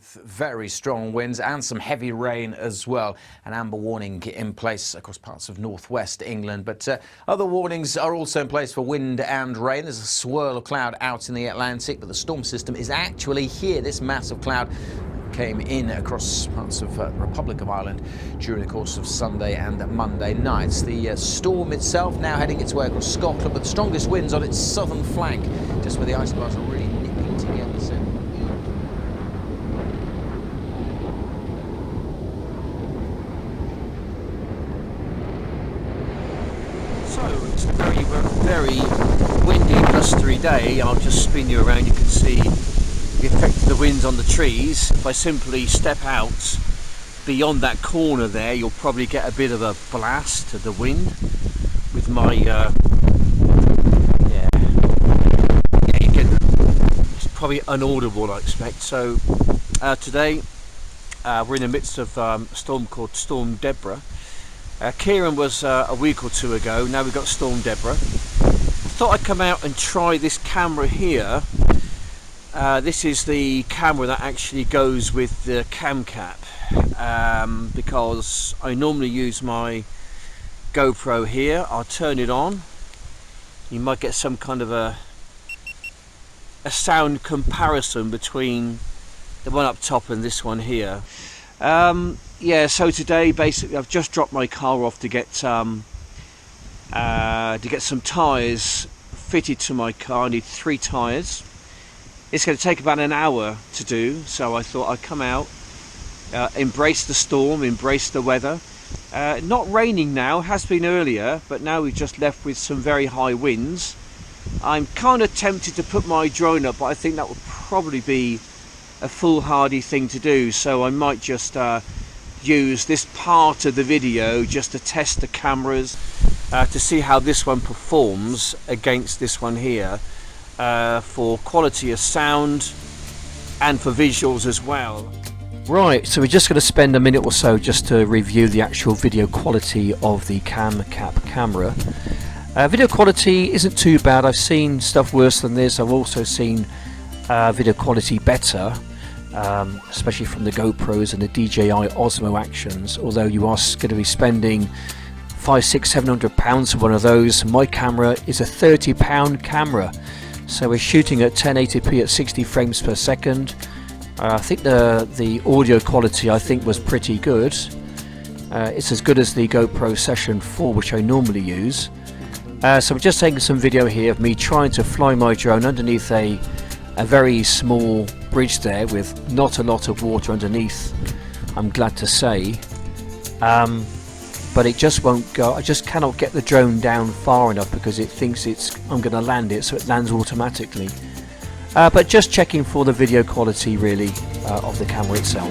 with very strong winds and some heavy rain as well. An amber warning in place across parts of northwest England, but other warnings are also in place for wind and rain. There's a swirl of cloud out in the Atlantic, but the storm system is actually here. This mass of cloud came in across parts of the Republic of Ireland during the course of Sunday and Monday nights. The storm itself now heading its way across Scotland, but the strongest winds on its southern flank, just where the isobars are really nipping together. So it's a very windy, blustery day. I'll just spin you around. You can see the effect of the winds on the trees. If I simply step out beyond that corner there, you'll probably get a bit of a blast of the wind with my you can, it's probably unaudible, I expect. So today we're in the midst of a storm called Storm Deborah. Kieran was a week or two ago. Now we've got Storm Deborah. I thought I'd come out and try this camera here. This is the camera that actually goes with the cam cap, because I normally use my GoPro here. I'll turn it on. You might get some kind of a sound comparison between the one up top and this one here. Yeah, so today basically I've just dropped my car off to get some tyres fitted to my car. I need 3 tyres. It's going to take about an hour to do, so I thought I'd come out, embrace the storm, embrace the weather. Not raining now, has been earlier, but now we've just left with some very high winds. I'm kind of tempted to put my drone up, but I think that would probably be a foolhardy thing to do, so I might just use this part of the video just to test the cameras, to see how this one performs against this one here, for quality of sound and for visuals as well. Right, so we're just going to spend a minute or so just to review the actual video quality of the cam cap camera. Video quality isn't too bad. I've seen stuff worse than this. I've also seen video quality better, especially from the GoPros and the DJI Osmo Actions, although you are going to be spending £500–700 for one of those. My camera is a £30 camera, so we're shooting at 1080p at 60 frames per second. I think the audio quality was pretty good. It's as good as the GoPro Session 4, which I normally use. So I'm just taking some video here of me trying to fly my drone underneath a very small bridge there with not a lot of water underneath, I'm glad to say. But it just won't go. I just cannot get the drone down far enough because it thinks I'm going to land it, so it lands automatically. But just checking for the video quality really of the camera itself.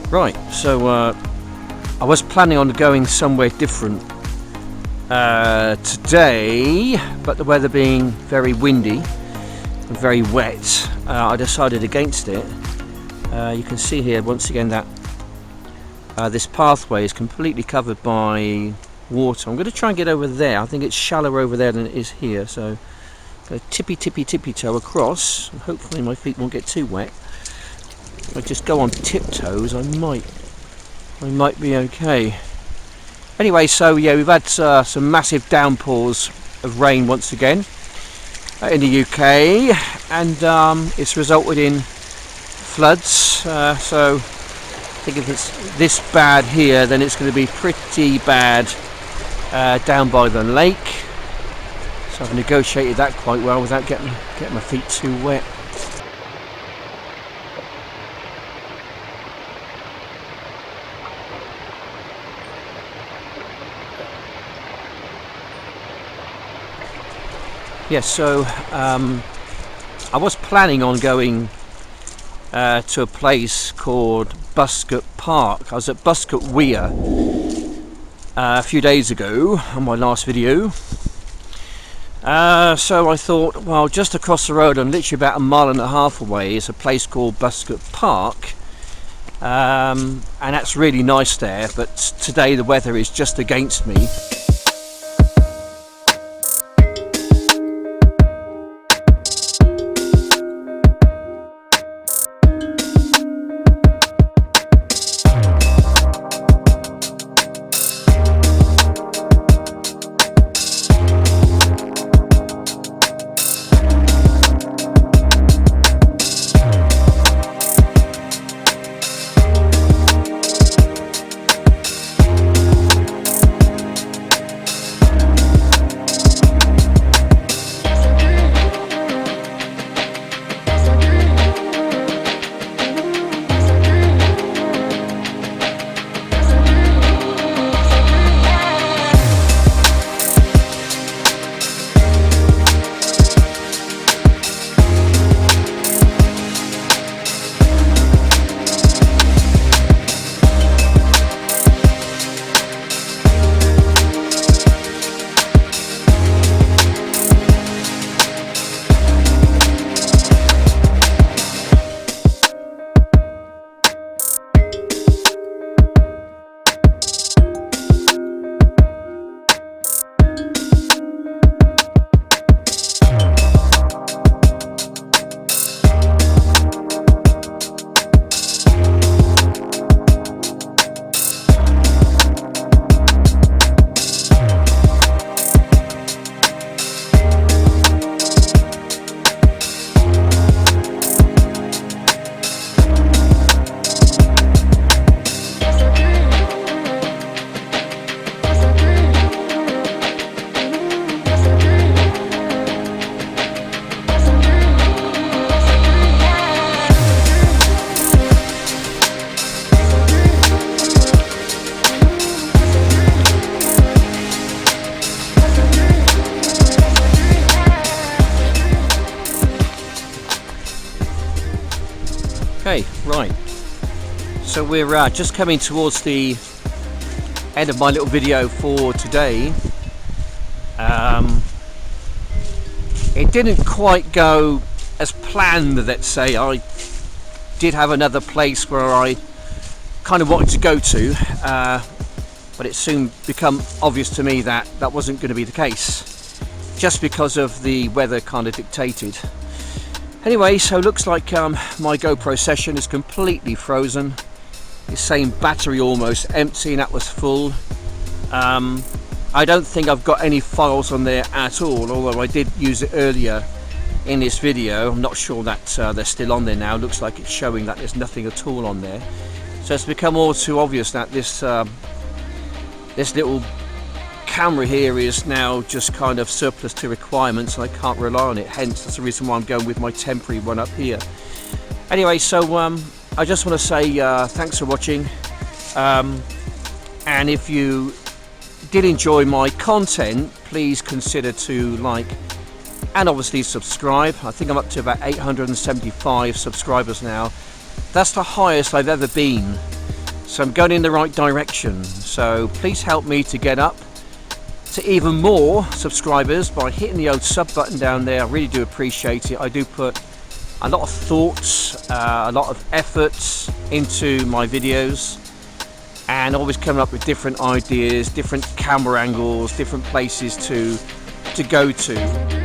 Right, so I was planning on going somewhere different today, but the weather being very windy and very wet, I decided against it. You can see here once again that this pathway is completely covered by water. I'm going to try and get over there. I think it's shallower over there than it is here, so I'm going to tippy toe across, and hopefully my feet won't get too wet. If I just go on tiptoes, I might be okay. Anyway, so yeah, we've had some massive downpours of rain once again in the UK, and it's resulted in floods. So I think if it's this bad here, then it's going to be pretty bad down by the lake. So I've negotiated that quite well without getting my feet too wet. Yes, so I was planning on going to a place called Buscott Park. I was at Buscott Weir a few days ago on my last video. So I thought, well, just across the road and literally about 1.5 miles away is a place called Buscott Park. And that's really nice there, but today the weather is just against me. Okay, right, so we're just coming towards the end of my little video for today. It didn't quite go as planned, let's say. I did have another place where I kind of wanted to go to, but it soon became obvious to me that that wasn't going to be the case, just because of the weather kind of dictated. Anyway, so looks like my GoPro session is completely frozen. It's saying battery almost empty, and that was full. I don't think I've got any files on there at all, although I did use it earlier in this video. I'm not sure that they're still on there now. Looks like it's showing that there's nothing at all on there. So it's become all too obvious that this little camera here is now just kind of surplus to requirements, and I can't rely on it. Hence, that's the reason why I'm going with my temporary one up here. Anyway, so I just want to say thanks for watching, and if you did enjoy my content, please consider to like and obviously subscribe. I think I'm up to about 875 subscribers now. That's the highest I've ever been So I'm going in the right direction. So please help me to get up to even more subscribers by hitting the old sub button down there. I really do appreciate it. I do put a lot of thoughts, a lot of efforts into my videos, and always coming up with different ideas, different camera angles, different places to go to.